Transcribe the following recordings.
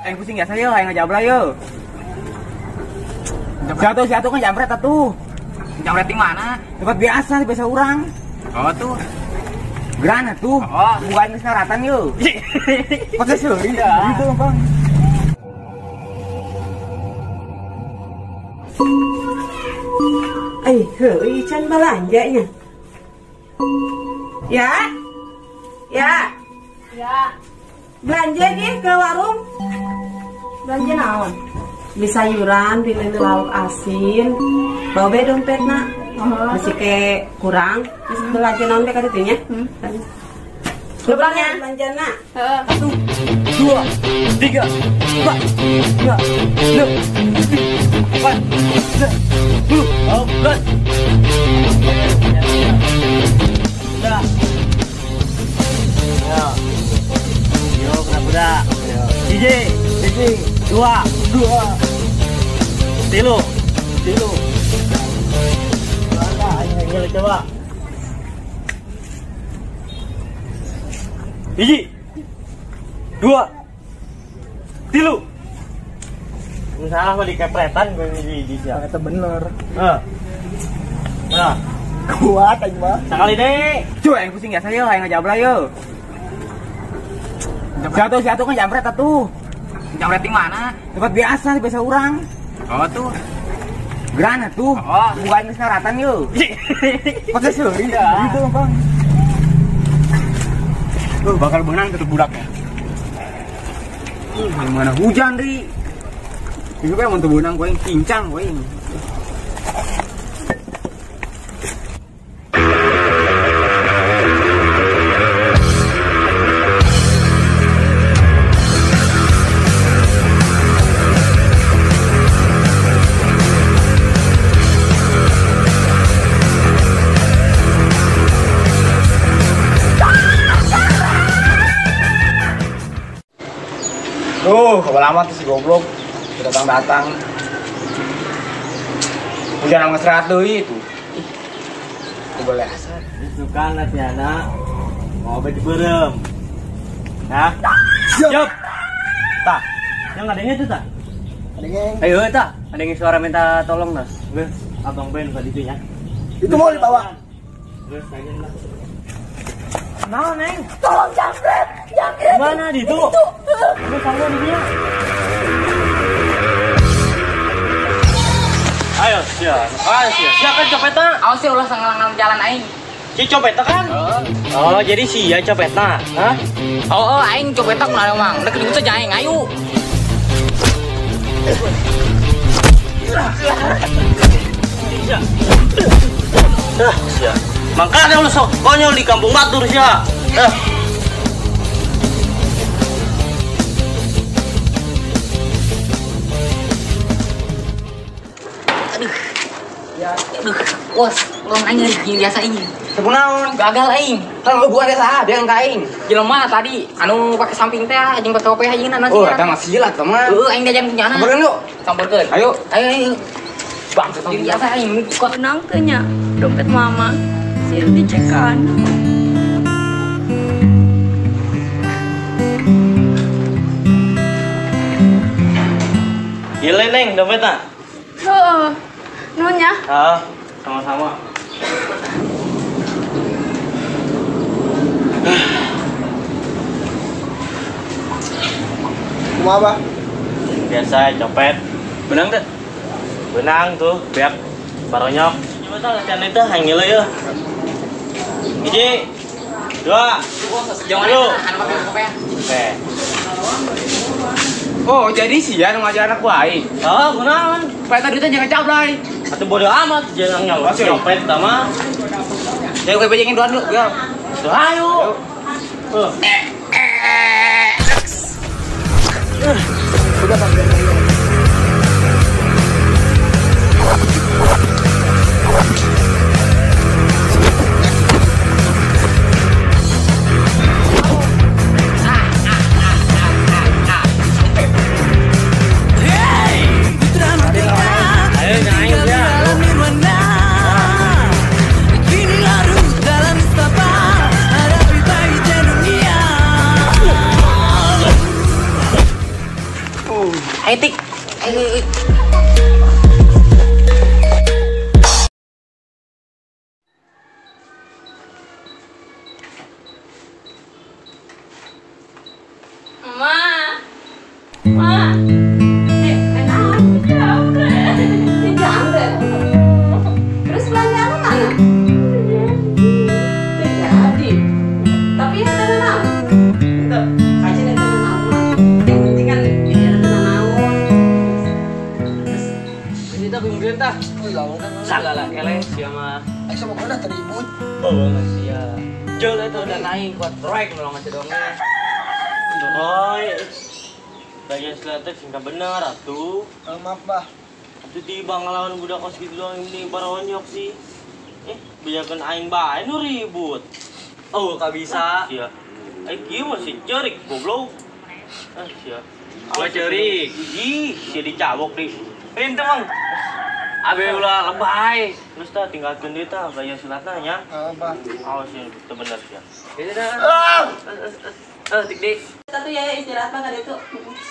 yang pusing ya saya, yang ngejabla yo. Siatu kan jambret atuh. Jambret di mana? Tempat biasa orang. Oh tuh. Gerana tuh. Oh, bukan kesaratan yo. Pakai seri ya. Gitu, Bang. Heuy can belanjanya. Ya? Ya? Ya, Belanja nih ke warung. belanja naon? Beli sayuran, beli lauk asin. Bawa be dompet nak. Masih ke kurang. Terus belanja naon be kaditunya. Lupanya belanja nak. Heeh. 2, 3, 4, 5, 6, 7, 8, 9, 10. Udah. Yo, kenapa? Hiji, 2, 3. Mana ayo coba. Hiji, 2, 3. Salah mah dikepretan gue di siapa. Itu bener. Nah. Kuat aja mah. Sekali deh. Cuy, yang pusing ya saya, yang ngejabla yo. Siatu kan jambret atuh. Jambret di mana? Tempat biasa orang. Oh tuh. Gerana tuh. Oh, bukan kesaratan yo. Pakai seri ya. Gitu, Bang. Bakal benang tuh budaknya. Gimana hujan, Ri? Itu kan untuk benang gue yang cincang gue. Lama tuh si goblok datang. Hujan sama serat deui itu. Itu boleh asal. Sukan lah si anak. Mau baju berem. Nah. Siap. Tah. Yang adanya itu tah. Adanya. Ayo tah. Adanya suara minta tolong nas. Geus, Abang Ben tadi itu ya. Itu mau dibawa. Geus aja lah. Mau neng? Tolong jambret. Mana di itu? Itu sama di dia. Ayo, siapa copetna? Awas sih ulah sangalang jalan aing. Si copetna kan? Oh, jadi si ya copetna. Hah? Oh, aing copetna kunaon mang. Udah kedung saja aing, ayo. Sia. Makanya lu sok konyol di kampung Batur sia. Aduh, bos, ulang aing gini biasa ini. Sepunaon? Gagal aing. Kan gua ada salah, dia yang kain. Jelema tadi anu pakai samping teh anjing pakai OPH aing nasi. Oh, eta mah silat mah. Aing diajan punya anak. Sampereun yuk. Sampeurkeun. Ayo. Bang, diri biasa aing. Kok kenang teh nya? Dompet mama. Sil dicekan. Gile neng dompetna. Heeh. Nunya. Sama-sama. Kumaha, Bah? Biasa copet. Benang teh. Benang tuh, biar baronyok. Coba tah latihan itu hangil ya. Hiji, 2, Jangan Ayo. anu pakai OPH. Oke. Oh, jadi sih ya ngajar anak gua aing. Oh, kunaon? Kayak tadi teh jangan cablay. Atuh bodo amat jangan nyolot copet tama. Saya gue bejengin doan dulu, ya. Tuh ayo. Udah, Bang. Ayo Tik. Ayo. Ma. Terus belanjaan mana? Jadi. Tapi ya tenang. Untuk aja nih tenang. Yang penting kan biar tenang. Ini tak kemudian tak. Salah lah, eleh siapa? Ay, sama ko na, taribut. Oh, sia. Jol itu udah naik buat proyek nolong aja dongnya. Oi. Bagian selatan singkat bener atuh. Maaf, bah. Atuh tiba ngelawan budak kos gitu doang ini baronyok sih. Biarkan aing bae nu ribut. Oh, gak bisa. Sia. Aing kieu masih cerik goblok. Sia. Gua cerik. Ih, sia dicabok di. Pintu mang. Abe ulah lebay. Terus tah tinggalkeun deui tah bagian selatna nya. Bah. Awas ya, teu bener sia. Ini dah. Tik dik. Kita tuh ya istirahat mah itu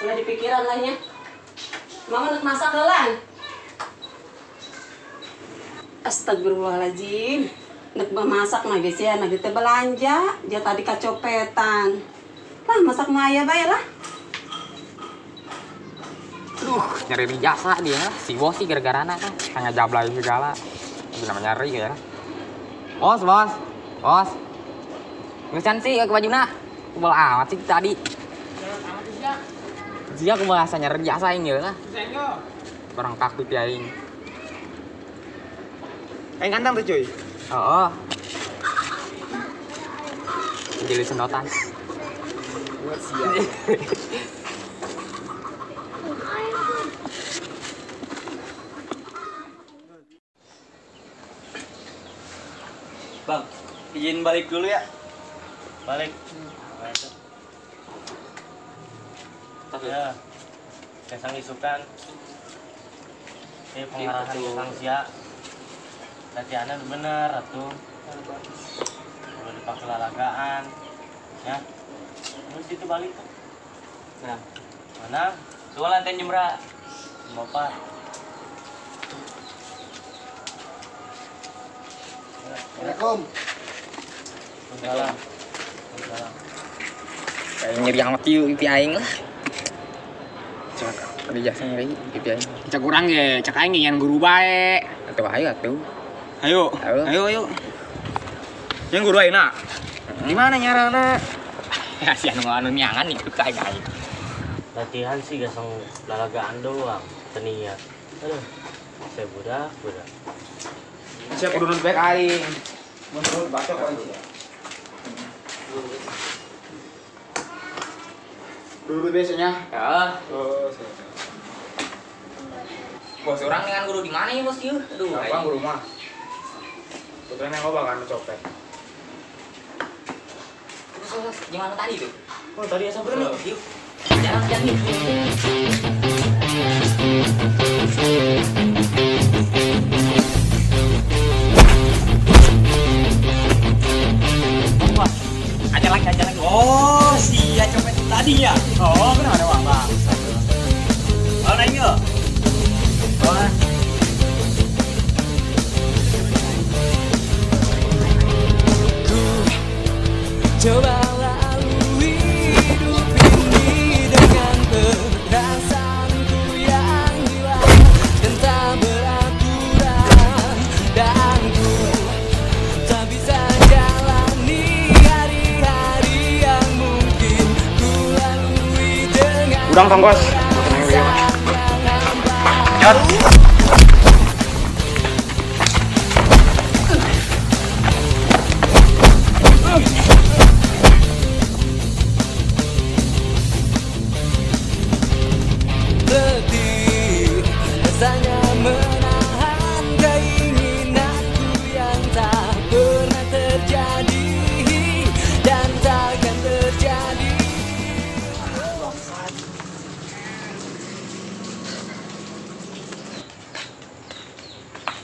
nggak dipikiran lahnya. Mama nak masak dolan. Astagfirullahaladzim. Nak masak mah biasanya nak kita belanja. Dia tadi kacopetan. Lah masak maya bayar lah. Aduh, nyari jasa dia. Si bos sih gara-gara anak kan. Hanya jablay segala. Tapi namanya nyari ya. Bos. Bos. Ngesan sih ke baju nak. Kubal amat sih tadi. Dia aku bahasa nyari jasa ini lah. Barang kaku tiaing. Ay, gantang tuh, cuy. Oh. Jadi sedotan. Buat siap. Bang, izin balik dulu ya. Balik. Ya. Kesang isukan. Ini pengarahan kesang sia. Latihannya bener atuh. Kalau dipakai lalagaan. Ya. Terus itu balik tuh. Nah. Mana? Soal lantai jemra. Bapak. Assalamualaikum. Salam. Kayak nyeri amat yuk pipi aing lah. Cak, ada jasa nyeri pipi aing. Cak kurang ya, cak aing yang guru bae. Atuh ayo atuh. Ayo. Yang guru aing nak. Di mana nyarana? Ya si anu nyangan ikut ka aing. Latihan sih gasang lalagaan doang. Teniat. Aduh. Saya budak. Siap urun baik aing. Menurut baca kok aja. Dulu biasanya. Ya. Oh, Bos orang dengan guru di mana ya bos yuk? Aduh. apa guru mah? Putranya ngoba kan copet. Terus gimana tadi tuh? Oh, tadi asa bener nih. Yuk. Jalan nih. Aja lagi. Oh, sia copet tadi ya. Oh, benar ada bang. Oh, naik yuk. Coba lalui hidup ini dengan perasaanku yang hilang dan tak beraturan, dan ku tak bisa jalani hari-hari yang mungkin ku lalui dengan Udang tongkos. letih, rasanya menahan keinginanku yang tak pernah terjadi dan takkan terjadi.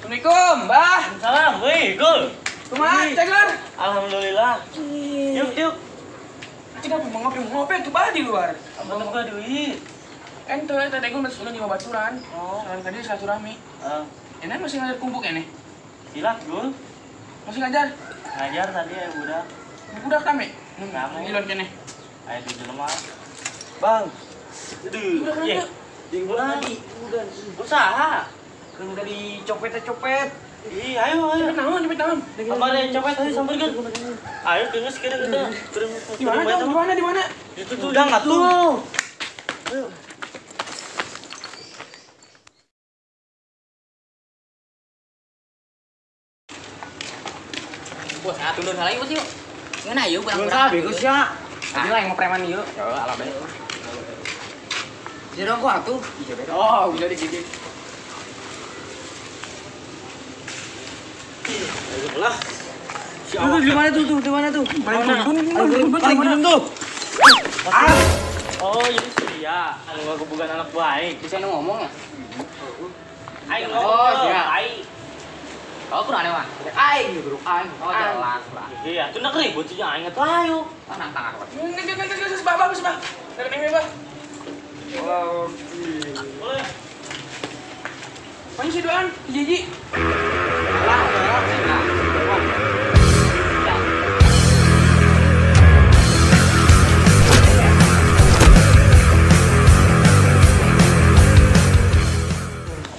Assalamualaikum, Mbah. Salam, wih, Gul. Kumaha, Cagar? Alhamdulillah. Yuk. Cik apa mau ngopi tuh bah di luar. Abang buka duit. Ente tadi gue masih udah 5 baturan. Oh. Tadi silaturahmi. Ini masih ngajar kumpuk ini? Silat Gul. Masih ngajar? Ngajar tadi ya budak. Budak kami. Kami. Ilon kene. Ayo di jelema. Bang. Aduh. Udah Iya. Di budak tadi. Udah. Usaha. Kan udah dicopet-copet. Ih, ayo. Cepet naon. Apa ada yang copet tadi sambil kan? Ayo denges kita. Di mana? Itu tuh udah nggak tuh. Ayo. Bos, tundun lagi bos yuk. Ngana yuk Belum kurang-kurang. sabi Gus ya. Tadi lah yang mau preman yuk. Ya alah be. Jadi kok atuh? Iya be. Oh, bisa digigit. Lah. Tuh, di mana tuh? Paling tundun tuh. Oh, ini Surya. Anu bukan anak baik. Bisa ngomong ya? Ayo Oh, ngomong. siap. Ayo. Kau kurang ada mah. Aing gitu, aing. Oh, jelas lah. Iya, tuh nak ribut sih aing atuh ayo. Ah, nantang aku. Nggak, sebab. Dari ini, Bang. Boleh. Paling si doan, Jiji.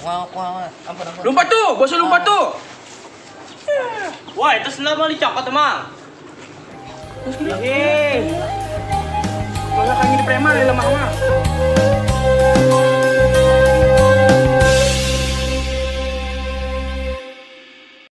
Ampun. Lompat tuh, bosnya lompat tuh. Wah, itu senang mau dicopot emang. Hehehe. Kalau kayak gini preman, lemah mah.